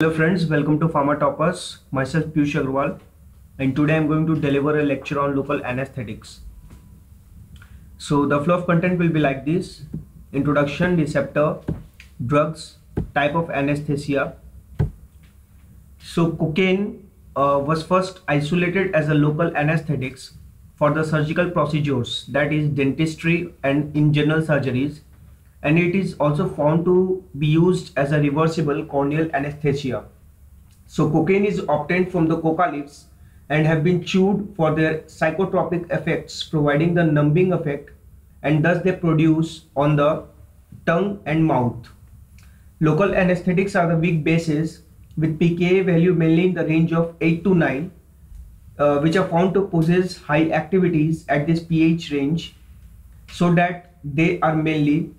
Hello friends, welcome to Pharma Toppers. Myself Piyush Agrawal, and today I'm going to deliver a lecture on local anesthetics. So the flow of content will be like this: introduction, receptor, drugs, type of anesthesia. So cocaine was first isolated as a local anesthetics for the surgical procedures, that is dentistry and in general surgeries, and it is also found to be used as a reversible corneal anesthesia. So cocaine is obtained from the coca leaves and have been chewed for their psychotropic effects, providing the numbing effect, and thus they produce on the tongue and mouth. Local anesthetics are the weak bases with pKa value mainly in the range of 8 to 9, which are found to possess high activities at this pH range, so that they are mainly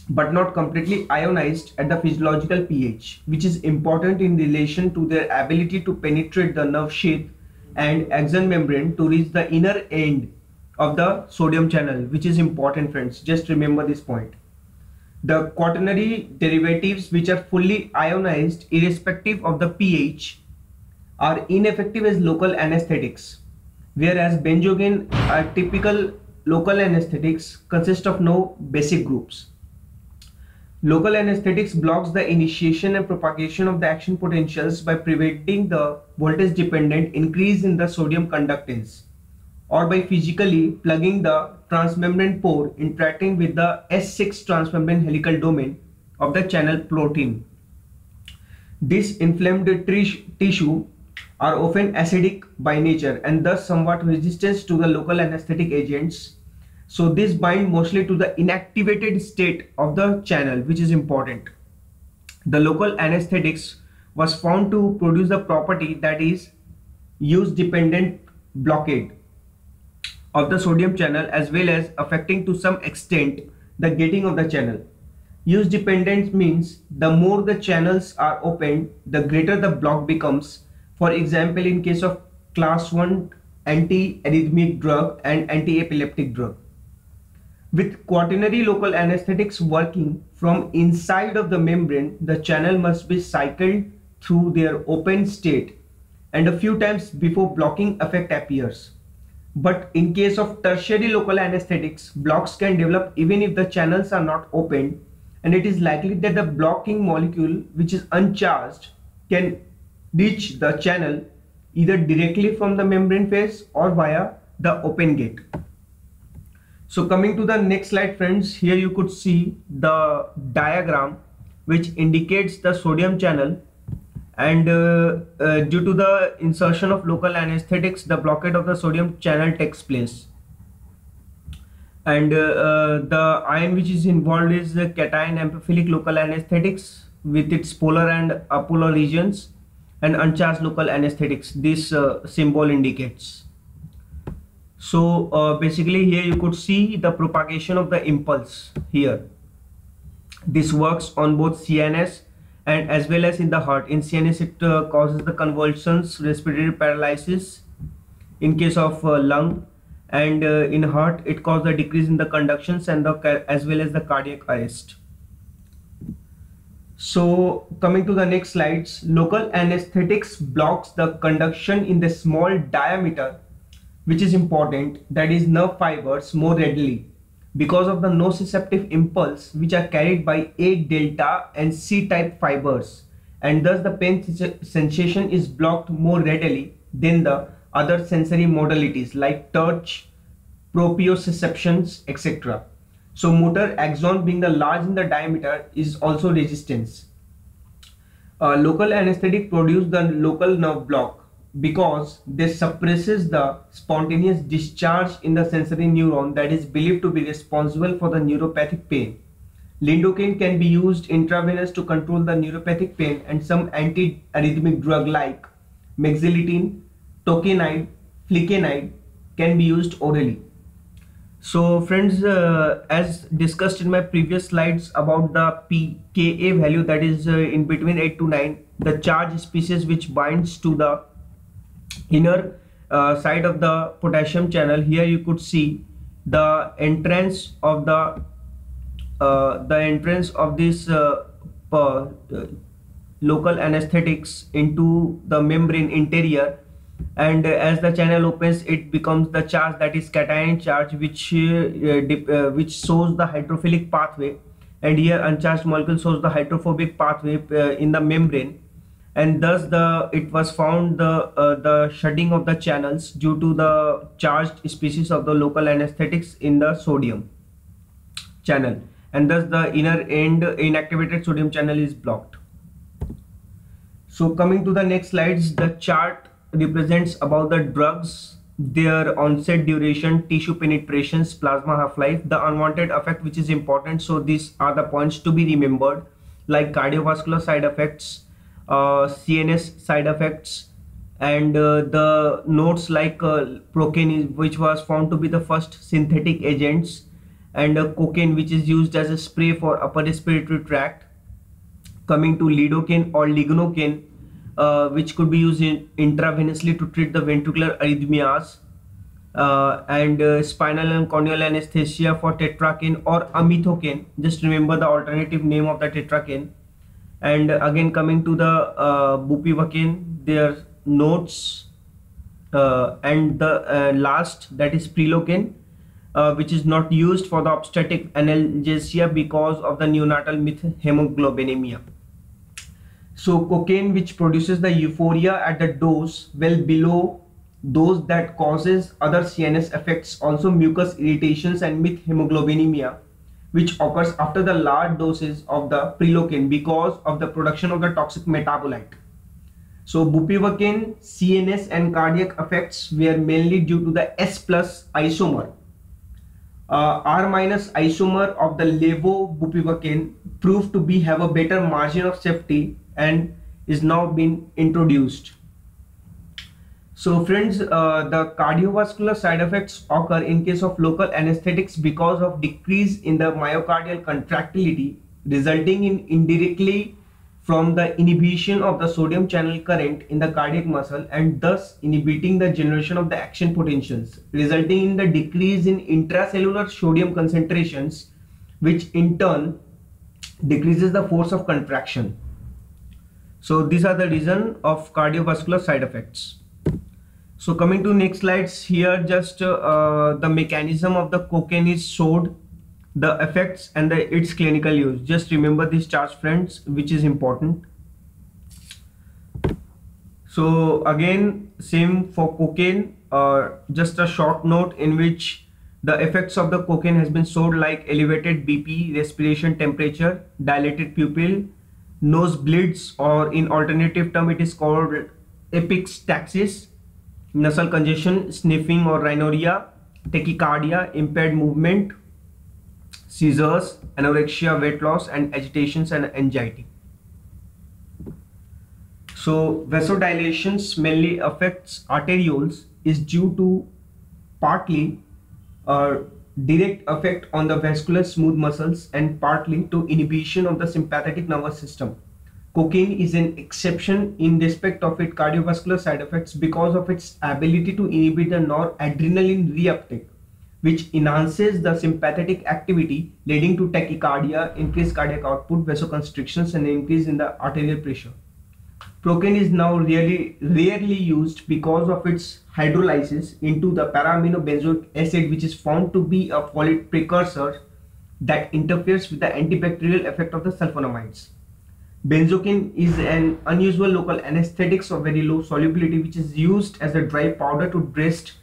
but not completely ionized at the physiological pH, which is important in relation to their ability to penetrate the nerve sheath and axon membrane to reach the inner end of the sodium channel, which is important, friends. Just remember this point. The quaternary derivatives, which are fully ionized irrespective of the pH, are ineffective as local anesthetics, whereas benzocaine are typical local anesthetics consist of no basic groups. Local anesthetics blocks the initiation and propagation of the action potentials by preventing the voltage dependent increase in the sodium conductance, or by physically plugging the transmembrane pore interacting with the S6 transmembrane helical domain of the channel protein. These inflamed tissue are often acidic by nature and thus somewhat resistant to the local anesthetic agents. So this bind mostly to the inactivated state of the channel, which is important. The local anesthetics was found to produce a property, that is use dependent blockade of the sodium channel, as well as affecting to some extent the gating of the channel. Use dependent means the more the channels are opened, the greater the block becomes. For example, in case of class 1 anti-arrhythmic drug and anti-epileptic drug. With quaternary local anesthetics working from inside of the membrane, the channel must be cycled through their open state and a few times before blocking effect appears. But in case of tertiary local anesthetics, blocks can develop even if the channels are not opened, and it is likely that the blocking molecule, which is uncharged, can reach the channel either directly from the membrane face or via the open gate. So coming to the next slide, friends, here you could see the diagram which indicates the sodium channel, and due to the insertion of local anesthetics, the blockade of the sodium channel takes place, and the ion which is involved is the cation amphiphilic local anesthetics with its polar and apolar regions, and uncharged local anesthetics, this symbol indicates. So basically here you could see the propagation of the impulse here. This works on both CNS and as well as in the heart. In CNS it causes the convulsions, respiratory paralysis in case of lung, and in heart it causes a decrease in the conductions and the as well as the cardiac arrest. So coming to the next slides, local anesthetics blocks the conduction in the small diameter, which is important, that is nerve fibers, more readily because of the nociceptive impulse which are carried by A delta and C type fibers, and thus the pain sensation is blocked more readily than the other sensory modalities like touch, proprioceptions, etc. So motor axon, being the large in the diameter, is also resistance. Local anesthetic produce the local nerve block because they suppresses the spontaneous discharge in the sensory neuron that is believed to be responsible for the neuropathic pain. Lidocaine can be used intravenous to control the neuropathic pain, and some anti-arrhythmic drug like mexiletine, tocinide, flecainide can be used orally. So friends, as discussed in my previous slides about the pKa value, that is in between 8 to 9, the charge species which binds to the inner side of the potassium channel. Here you could see the entrance of the entrance of this local anesthetics into the membrane interior, and as the channel opens, it becomes the charge, that is cation charge, which shows the hydrophilic pathway, and here uncharged molecule shows the hydrophobic pathway in the membrane, and thus it was found the shutting of the channels due to the charged species of the local anesthetics in the sodium channel, and thus the inner end inactivated sodium channel is blocked. So coming to the next slides, the chart represents about the drugs, their onset, duration, tissue penetrations, plasma half-life, the unwanted effect which is important. So these are the points to be remembered, like cardiovascular side effects, CNS side effects, and the notes like procaine, which was found to be the first synthetic agents, and cocaine, which is used as a spray for upper respiratory tract. Coming to lidocaine or lignocaine, which could be used intravenously to treat the ventricular arrhythmias, and spinal and corneal anesthesia for tetracaine or amethocaine. Just remember the alternative name of the tetracaine. And again, coming to the bupivacaine, their notes, and the last, that is prilocaine, which is not used for the obstetric analgesia because of the neonatal methemoglobinemia. So cocaine, which produces the euphoria at the dose well below those that causes other CNS effects, also mucus irritations and methemoglobinemia, which occurs after the large doses of the prilocaine because of the production of the toxic metabolite. So bupivacaine CNS and cardiac effects were mainly due to the S plus isomer. R minus isomer of the levobupivacaine proved to have a better margin of safety and is now been introduced. So friends, the cardiovascular side effects occur in case of local anesthetics because of decrease in the myocardial contractility, resulting in indirectly from the inhibition of the sodium channel current in the cardiac muscle, and thus inhibiting the generation of the action potentials, resulting in the decrease in intracellular sodium concentrations, which in turn decreases the force of contraction. So these are the reason of cardiovascular side effects. So coming to next slides, here just the mechanism of the cocaine is showed, the effects and its clinical use. Just remember these charts, friends, which is important. So again, same for cocaine, just a short note in which the effects of the cocaine has been showed, like elevated BP, respiration temperature, dilated pupil, nose bleeds, or in alternative term it is called epistaxis, nasal congestion, sniffing or rhinorrhea, tachycardia, impaired movement, seizures, anorexia, weight loss, and agitations and anxiety. So vasodilations mainly affects arterioles is due to partly direct effect on the vascular smooth muscles and partly to inhibition of the sympathetic nervous system. Cocaine is an exception in respect of its cardiovascular side effects because of its ability to inhibit the noradrenaline reuptake, which enhances the sympathetic activity, leading to tachycardia, increased cardiac output, vasoconstrictions, and increase in the arterial pressure. Procaine is now rarely used because of its hydrolysis into the para-aminobenzoic acid, which is found to be a folate precursor that interferes with the antibacterial effect of the sulfonamides. Benzocaine is an unusual local anesthetic of very low solubility, which is used as a dry powder to breast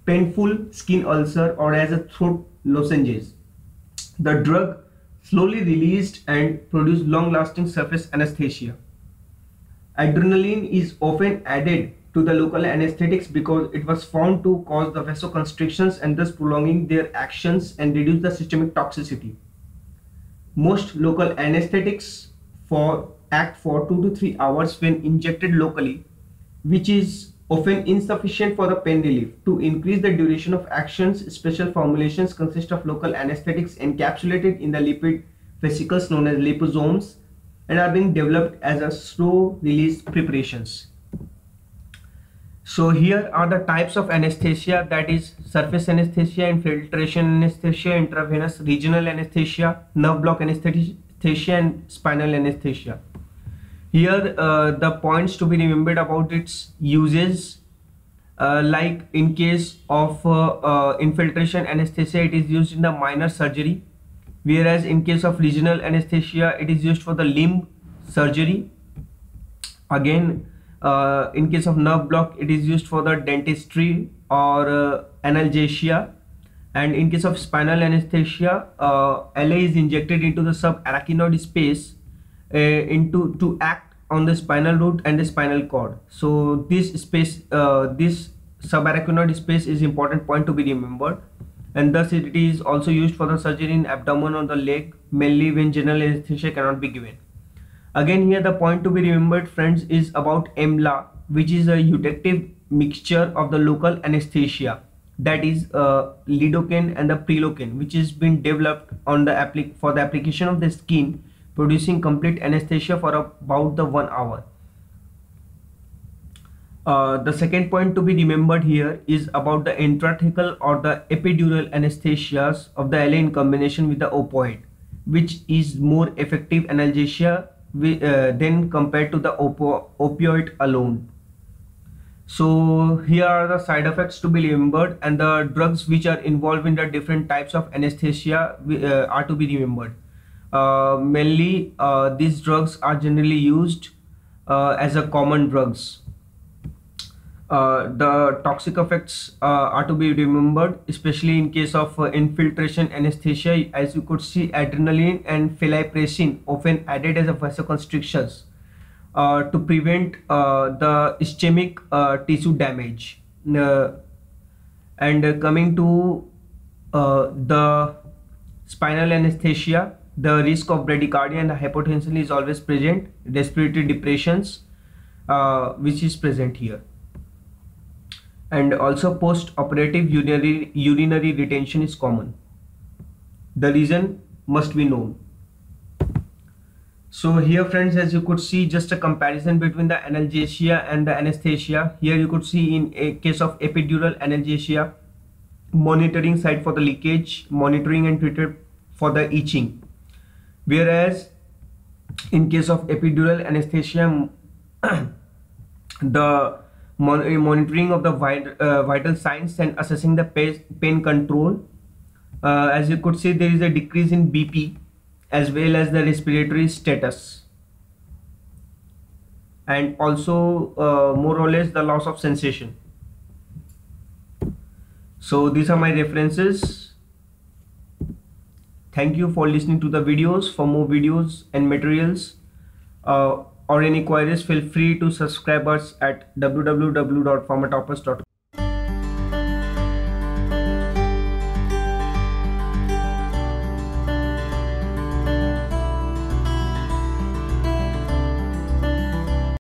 painful skin ulcer or as a throat lozenges. The drug slowly released and produced long-lasting surface anesthesia. Adrenaline is often added to the local anesthetics because it was found to cause the vasoconstrictions and thus prolonging their actions and reduce the systemic toxicity. Most local anesthetics act for 2 to 3 hours when injected locally, which is often insufficient for the pain relief. To increase the duration of actions, special formulations consist of local anesthetics encapsulated in the lipid vesicles known as liposomes and are being developed as a slow release preparations. So here are the types of anesthesia, that is surface anesthesia, infiltration anesthesia, intravenous regional anesthesia, nerve block anesthesia, and spinal anesthesia. Here the points to be remembered about its uses, like in case of infiltration anesthesia, it is used in the minor surgery, whereas in case of regional anesthesia it is used for the limb surgery. Again, in case of nerve block it is used for the dentistry or analgesia. And in case of spinal anesthesia, LA is injected into the subarachnoid space to act on the spinal root and the spinal cord. So this space, this subarachnoid space is important point to be remembered, and thus it is also used for the surgery in abdomen or the leg, mainly when general anesthesia cannot be given. Again, here the point to be remembered, friends, is about EMLA, which is a eutective mixture of the local anesthesia, that is lidocaine and the prilocaine, which has been developed on the for the application of the skin, producing complete anesthesia for about the 1 hour. The second point to be remembered here is about the intrathecal or the epidural anesthesias of the LA in combination with the opioid, which is more effective analgesia than compared to the opioid alone. So here are the side effects to be remembered, and the drugs which are involved in the different types of anesthesia are to be remembered. Mainly these drugs are generally used as a common drugs. The toxic effects are to be remembered, especially in case of infiltration anesthesia. As you could see, adrenaline and philipressine often added as a vasoconstrictors to prevent the ischemic tissue damage. And coming to the spinal anesthesia, the risk of bradycardia and hypotension is always present. Respiratory depressions, which is present here. And also post-operative urinary retention is common. The reason must be known. So here, friends, as you could see, just a comparison between the analgesia and the anesthesia. Here you could see in a case of epidural analgesia, monitoring site for the leakage, monitoring and treated for the itching. Whereas in case of epidural anesthesia, the monitoring of the vital signs and assessing the pain control. As you could see, there is a decrease in BP as well as the respiratory status, and also more or less the loss of sensation. So these are my references. Thank you for listening to the videos. For more videos and materials or any queries, feel free to subscribe us at www.pharmatoppers.com.